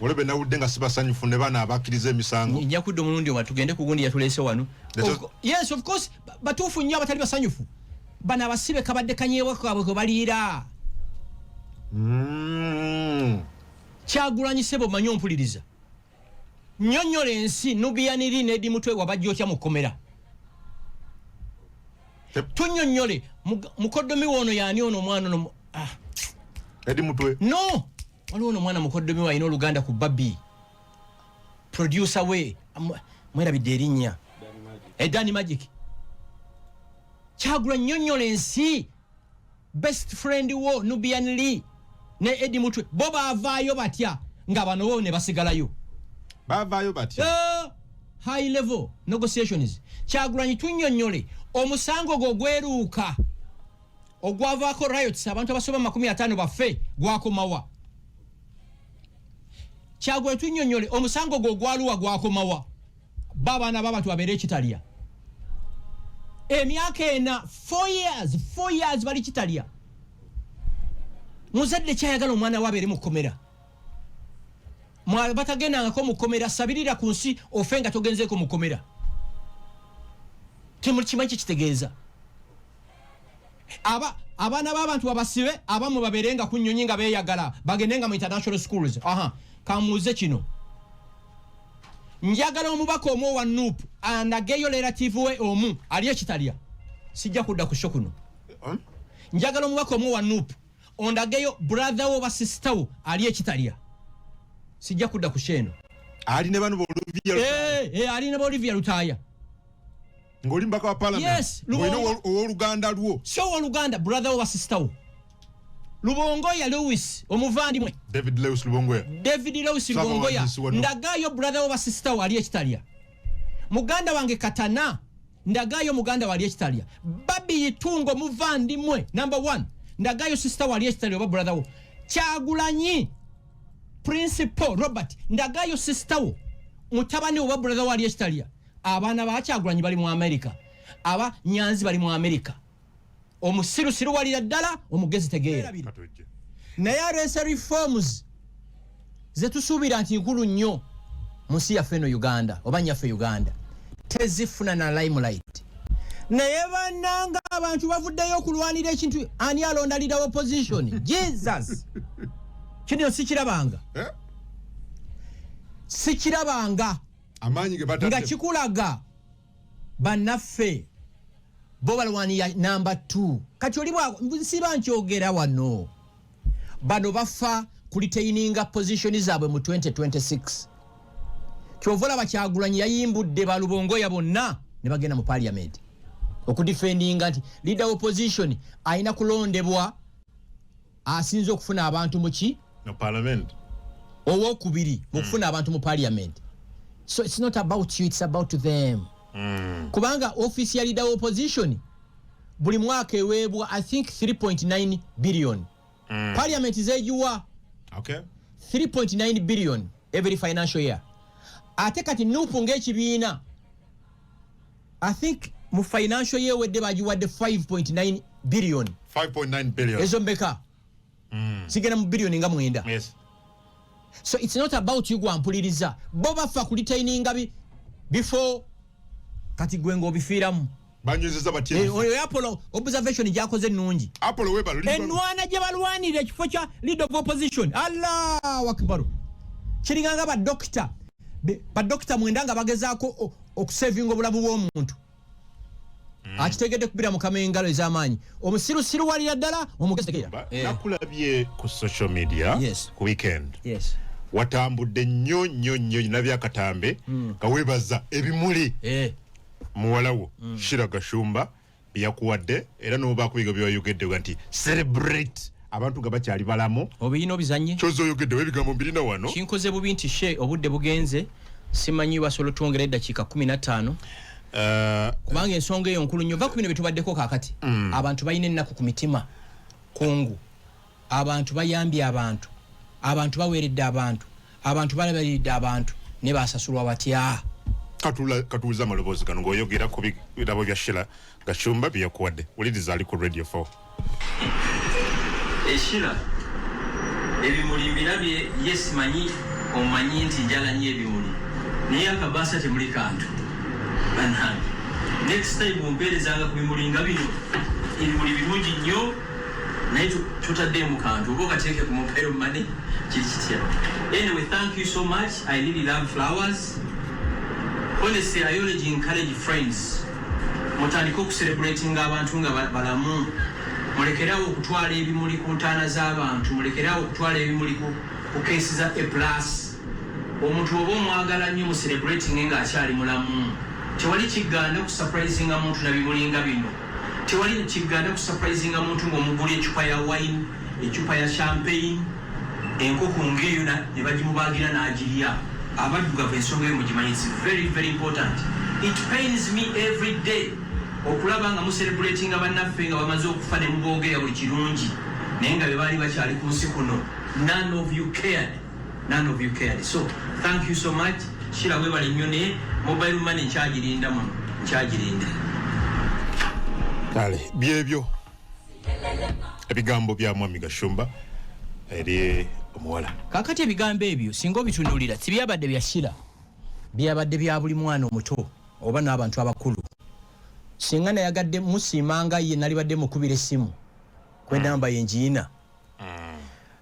Olebe nawudde nga sibasanyufu ne bana abakkiriza emisango. Nja kudda omulundi omwa tugende ku gundi yatuleese wano. Yes, of course, batuufu nnyo abatali basanyufu. Bana abasibe kabadde kanyeewa kaabwe kwe baliira. Kyagulanyi sebo manyo mpuliriza. Nnyonnyola ensi nubiyaniri n'edi mutwe wabajjookya mu kkomera. Tunnyonnyole mukoddomi w'ono y'ani ono omwana ono. Edi mutwe? No! Waliwo ono omwana mukoddomi wa alina oluganda ku BABI. Producer we mwerabidde erinnya. Dani Magic. Kyagulanyi nnyonnyola ensi. Best friend wo nubiyaniri ne edi mutwe bo baavaayo batya nga bano bo ne basigalayo. Baavaayo batya? High level negotiations. Kyagulanyi tunnyonnyole omusango gwo gweruuka ogwavaako riots abantu abasoba 50 baffe gwakomawa. Kyagulanyi tunnyonnyole omusango gwo gwaluwa gwakomawa. Babaana b'abantu babeera ekitaliya. Emyaka ena 4 years bali kitaliya. Muzadde kyayagala omwana wabeere mu kkomera. Mwabe batagendangako mu kkomera sabirira ku nsi ofe nga togenzeeko mu kkomera. Temukimanyi kitegeeza. Abaana b'abantu babasibe abamu babeerenga ku nnyonyi nga beeyagala bagendenga mu international schools. Kamuuze kino. Njagala omubaka omu wa NUP andageyo relative we omu ali ekitaliya. Sijja kudda ku sho kuno. Njagala omubaka omu wa NUP ondageyo brother wo ba sister wo ali ekitaliya. Sijja kudda ku sheno. Ali ne bano bo Olivia. Ali ne bo Olivia Lutaya. Ngoli mbaka wa parliament. Yes, Oluganda lwo. So Oluganda brother wo ba sister wo. Lubongoya Lewis omuvandimwe. David Lewis Lubongoya. Lubongoya. Ndagayo brother wo ba sister wo ali ekitaliya. Muganda wange Katana ndagayo muganda wali ekitaliya. Babi Yitungo muvandimwe number 1. Ndagayo sister wali ekitaliya oba brother wo. Kyagulanyi Principal Robert ndagayo sister wo mutabani oba brother wali ekitaliya. Abaana ba Kyagulanyi bali mu America. Aba Nyanzi bali mu America. Omusirusiru walira ddala omugezi tegeera. Naye aleese reforms zetusuubira nti nkulu nnyo mu nsi yaffe eno Uganda oba nnyaffe Uganda tezifuna na limelight. Naye bannanga abantu bavuddeyo okulwanira ekintu ani alonda leader opposition. Jesus! Kino sikirabanga. Sikirabanga. Amaanyi ge batadde. Nga kikulaga bannaffe bo balwanira number 2. Kati oli siba nkyogera wano. Bano bafa kulitaininga position zaabwe mu 2026. Kyovola Bakyagulanyi yayimbudde balubongoya bonna ne bagenda mu parliament. Okudefendinga nti leader opposition aina kulondebwa asinze okufuna abantu muki? No parliament. Owokubiri okufuna abantu mu parliament. So it's not about you, it's about them. Kubanga office ya leader opposition buli mwaka eweebwa I think 3.9 billion. Parliament zejuwa. Okay. 3.9 billion every financial year. Ate kati nupu ng'ekibiina I think mu financial year wedde bagiwadde 5.9 billion. 5.9 billion. Ezo mbeka. Sigena mu billion nga mwenda. Yes. So it's not about you gwampuliriza. Bo bafa kulitaininga before kati gwengo obifiiramu. Banyuzeza batye. Oyo Apollo observation gyakoze ennungi. Apollo webale. Enwana gye balwanira ekifo kya leader of opposition. Allahu Akbar. Kiringanga ba doctor. Ba doctor mwendanga bagezaako okusavinga obulamu bw'omuntu. Akitegedde kubira mu kamengalo ez'amaanyi. Omusirusiru walira ddala omugezi tegeera. Nakulabye ku social media yes. Ku weekend. Yes. watambudde nnyo nabyakatambe kawebaza ebimuli muwala wo Sheilah Gashumba byakuwadde era n'oba kuyiga byayogedde nti celebrate abantu nga bakyali balamu OBUBBI bizanye kyozo oyogedde webigambo 2 kinkoze bubi nti obudde bugenze simanyi basolo twongera eddakiika 15 kubanga ensonga eyo nkulu nnyo va ku bino byetubaddeko kaakati abantu balina ennaku ku mitima kungu abantu bayambye abantu baweeredde abantu balabiridde abantu ne basasulwa batya katuuza amaloboozi gano ng'oyogera ku birabo bya Sheilah Gashumba byakuwadde wuliriza ali ku Radio 4 Sheilah ebimuli birabye yesimanyi omanyi nti njala nnyo ebimuli naye akabasa temuli kantu banange next time ompeerezanga ku bimuli nga bino ebimuli birungi nnyo naye tutadde mu kantu oba okateeke ku mobile money kiri kitya. Anyway, thank you so much. I really love flowers. Honestly, I always encourage friends mutandika okucelebratinga abantu nga balamu, mulekerawo okutwala ebimuli ku ntaana z'abantu, mulekerawo okutwala ebimuli ku keesi za A+. Omuntu oba omwagala nnyo mu celebrating ng'akyali mulamu, tewali kigganda ku surprisinga muntu na bimuli nga bino, tewali kigganda ku surprisinga muntu ng'omugula ecupa ya wine, ecupa ya champagne, enkoko ng'eyo ne bagimubagira n'agirya. Abaddugavu ensonga eyo mugimanyi, it's very very important. It pains me every day okulaba nga mucelebrating abannaffe nga bamaze okufa ne muboogera buli kirungi naye nga be baali bakyali ku nsi kuno. None of you cared. So thank you so much. Sheilah webale nnyo ne mobile money nkyagirinda muno, nkyagirinda. Kale byebyo ebigambo bya Mwami Gashumba eri omuwala. Kakati ebigambo ebyo singa obitunulira tibyabadde bya Sheilah, byabadde bya buli mwana omuto oba n'abantu abakulu. Singa nayagadde musiimanga ye nalibadde mukubira essimu kw'enamba ye ngiina.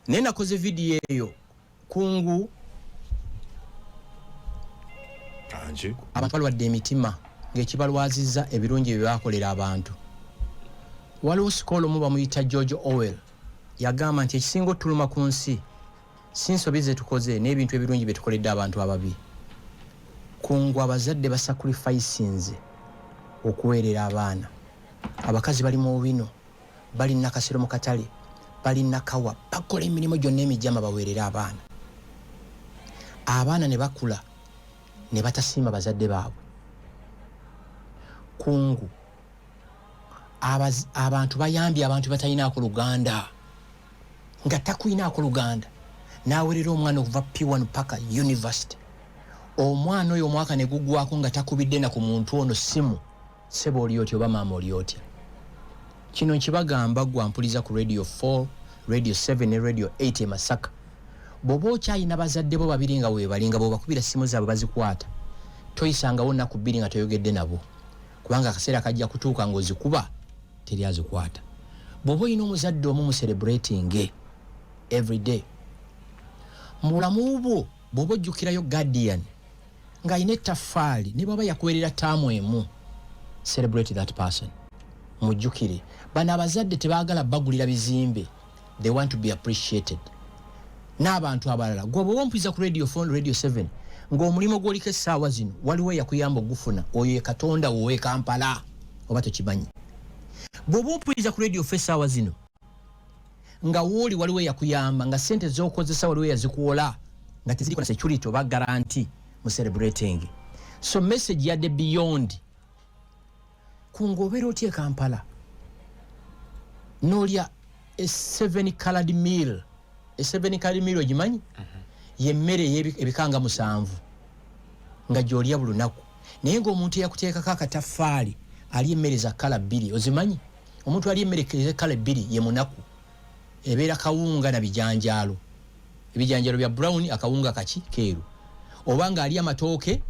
Naye nakoze vidiyo eyo kungu abantu balwadde emitima ng'ekibalwazizza ebirungi bye bakolera abantu. Waliwo sikolo omu bamuyita George Orwell yagamba nti ekisinga otuluma ku nsi si nsobi ze tukoze n'ebintu ebirungi bye tukoledde abantu ababi. Kungu abazadde basacrificinze okuweerera abaana. Abakazi bali mu bino, bali nakasero mu katale, bali nakawa, bakola emirimu gyonna emijama baweerera abaana. Abaana ne bakula ne batasiima bazadde baabwe. Kungu abantu bayambye abantu batalinaako luganda, nga takulinaako luganda n'aweerera omwana okuva P1 paka university. Omwana oyo omwaka ne gugwako nga takubidde na ku muntu ono simu, sebo oli otyo oba maama oli otya. Kino nkibagamba gwampuliza ku Radio 4, Radio 7 ne Radio 8 e Masaka. Bw'oba okyalina bazadde bo babiri nga weebalinga bw'obakubira simu zaabwe bazikwata, toyisangawo nnaku bbiri nga toyogedde nabo, kubanga akaseera kajja kutuuka ng'ozikuba teri azikwata. Bw'oba olina omuzadde omu mu celebrating every day, mu bulamu bwo bw'oba ojjukirayo Guardian ng'alina ettaffaali ne bw'aba yakuweerera ttaamu emu, celebrate that person. Mujjukire bano abazadde tebaagala bagulira bizimbe, they want to be appreciated. N'abantu abalala gwe bw'oba ompuliza ku Radio 4 Radio 7 ng'omulimu gw'oliko essaawa zino waliwo eyakuyamba ogufuna, oyo ye Katonda wowe Kampala, oba tokimanyi. Bw'oba ompuliza ku Radio 4 essaawa zino nga wooli waliwo eyakuyamba, nga sente z'okozesa waliwo eyazikuwola, nga teziriko na security oba guarantee mu celebrating. So message yadde beyond. Kungu obeera otya e Kampala n'olya a 7 colored meal. A 7 colored meal ogimanyi? Yemmere ebikanga 7 nga gy'olya buli lunaku. Naye ng'omuntu eyakuteekako akataffaali ali emmere za kala 2 ozimanyi? Omuntu ali emmere za kala 2 ye munaku. Ebeera kawunga na bijanjaalo. Ebijanjaalo bya brown, akawunga kaki keeru. Oba nga ali amatooke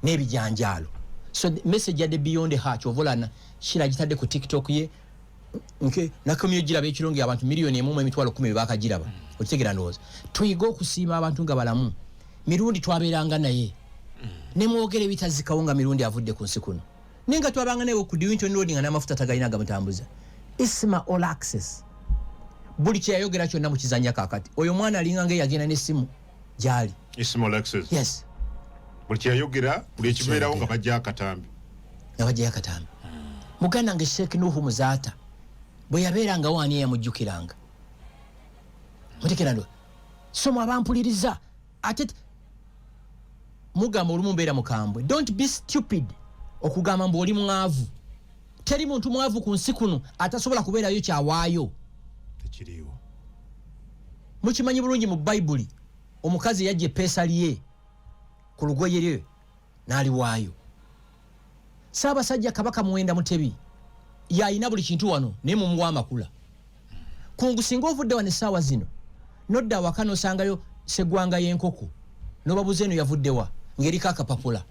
n'ebijanjaalo. So the message yadde beyond hatch ovolana Sheilah agitadde ku TikTok ye nakomyo giraba ekirongo abantu miliyoni 1.10 bakagiraba. Okitegera ndowooza. Tuyiga okusiima abantu nga balamu. Mirundi twabeeranga naye. Ne mwogere ebitazikawo nga mirundi avudde ku nsi kuno. Nenga twabanga naye ku Diwinton Road nga n'amafuta tagalina gamutambuza. Isma all access. Buli kyayogera kyonna mu kizanya kakati. Oyo mwana alinga ng'eyagenda n'essimu jali Small access. yes Buli kyayogera buli ekibeerawo nga bajja akatambi. Muganda nge Sheikh Nuhu Muzaata bwe yabeeranga wani yamujjukiranga mutekerando somo abampuliriza ate mugamba olumu mbeera mukambwe don't be stupid okugamba mbu oli mwavu teri muntu mwavu ku nsi kuno atasobola kubeerayo kyawaayo tekiriwo mukimanyi bulungi mu Bayibuli omukazi yajja epeesa lye ku lugoye lye n'aliwaayo Ssaabasajja Kabaka Muwenda Mutebi yalina buli kintu wano naye mumuwa amakula kungu singa ovudde wano essaawa zino nodda waka n'osangayo seggwanga y'enkoko n'obabuza eno yavuddewa ng'eriko akapapula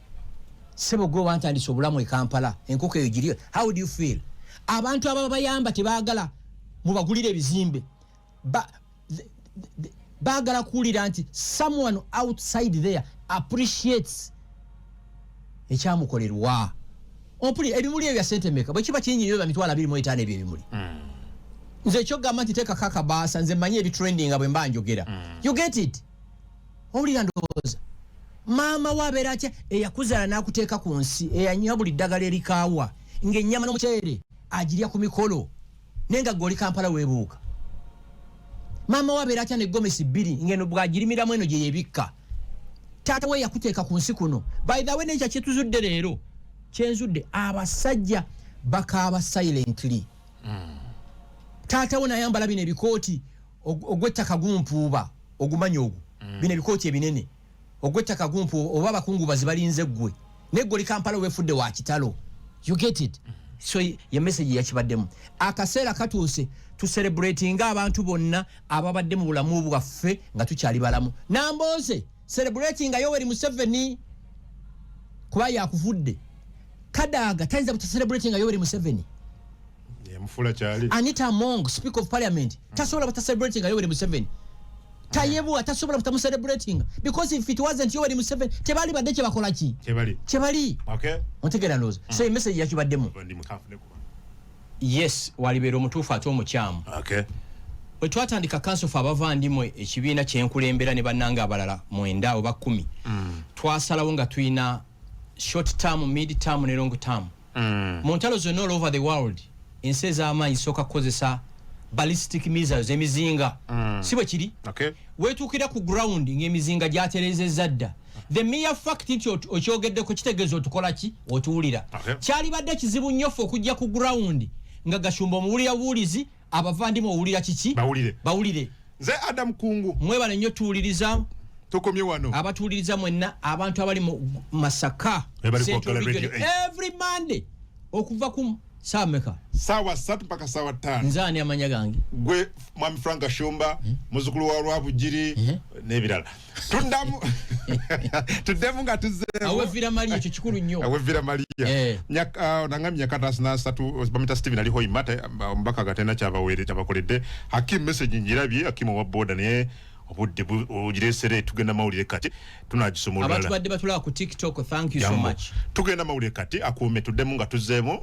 ssebo gwe wantandise obulamu e Kampala enkoko eyo giriyo how do you feel abantu ababa bayamba tebaagala mubagulire ebizimbe baagala kuwulira nti someone outside there appreciates ekyamukolerwa Ompuli ebimuli ebya sente meka bwe kiba kinyi nyo mitwala 25 ebyo ebimuli nze kyogamba nti teeka kaka baasa nze mmanyi ebitrending bwe mbanjogera you get it owulira ndowooza maama wabeera atya eyakuzala n'akuteeka ku nsi eyanywa buli ddagala erikaawa ng'ennyama n'omuceere agirya ku mikolo naye nga gwe oli Kampala weebuuka maama wabeera atya ne gomesi 2 ng'eno bwagirimiramu eno gye yebikka taata we yakuteeka ku nsi kuno by the way nekyo kyetuzudde leero kyenzudde abasajja bakaaba silently taata we nayambala bino ebikooti ogw'ettaka gumpuuba ogumanyi ogwo bino ebikooti ebinene ogw'ettaka gumpu oba abakungubazi balinze ggwe naye gwe oli Kampala weefudde wa kitalo you get it so ye message yakibaddemu akaseera katuuse tucelebratinga abantu bonna ababadde mu bulamu bwaffe nga tukyali balamu Nambooze celebrating Yoweri Museveni kuba yakuvudde Kadaga tayinza buta celebrating Yoweri Museveni mufula kyali Anita Among Speaker of Parliament tasobola buta celebrating Yoweri Museveni tayebu atasobola buta celebrating because if it wasn't Yoweri Museveni tebali badde kye bakola ki tebali okay ontegera ndoza so message yakibaddemu yes walibeera omutuufu ate omukyamu okay bwe twatandika council for abavandimwe ekibiina kyenkulembera ne bannanga abalala 9 oba 10 twasalawo nga tuyina short term mid term ne long term mu ntalo zonna all over the world ensi ez'amaanyi zisooka kukozesa ballistic missiles emizinga si bwe kiri weetuukira ku ground ng'emizinga gyaterezezza dda the mere fact nti okyogeddeko kitegeeza otukola ki otuwulira kyalibadde kizibu nnyo ffe okujja ku ground nga Gashumba omuwulira buwulizi abavandimwe owulira kiki bawulire nze Adam Kungu mwebale nnyo tuwuliriza tukomye wano abatuwuliriza mwenna abantu abali mu Masaka every Monday okuva ku Sameka sawa 3 mpaka sawa 5 nzani amanya gange gwe mwami Frank Gashumba muzukulu wa Lwabugiri n'ebirala tuddamu nga tuzzeemu awevira Maria ekyo kikulu nnyo awevira Maria nanga myaka 33 bamita Steven aliho imata mbaka gatena kyabakoledde Hakim message njirabye Hakim wa boda naye obudde ogiresere tugenda mawulire kati tunagisoma olulala abantu badde batulaba ku TikTok thank you so much tugenda mawulire kati akuume tuddemu nga tuzzeemu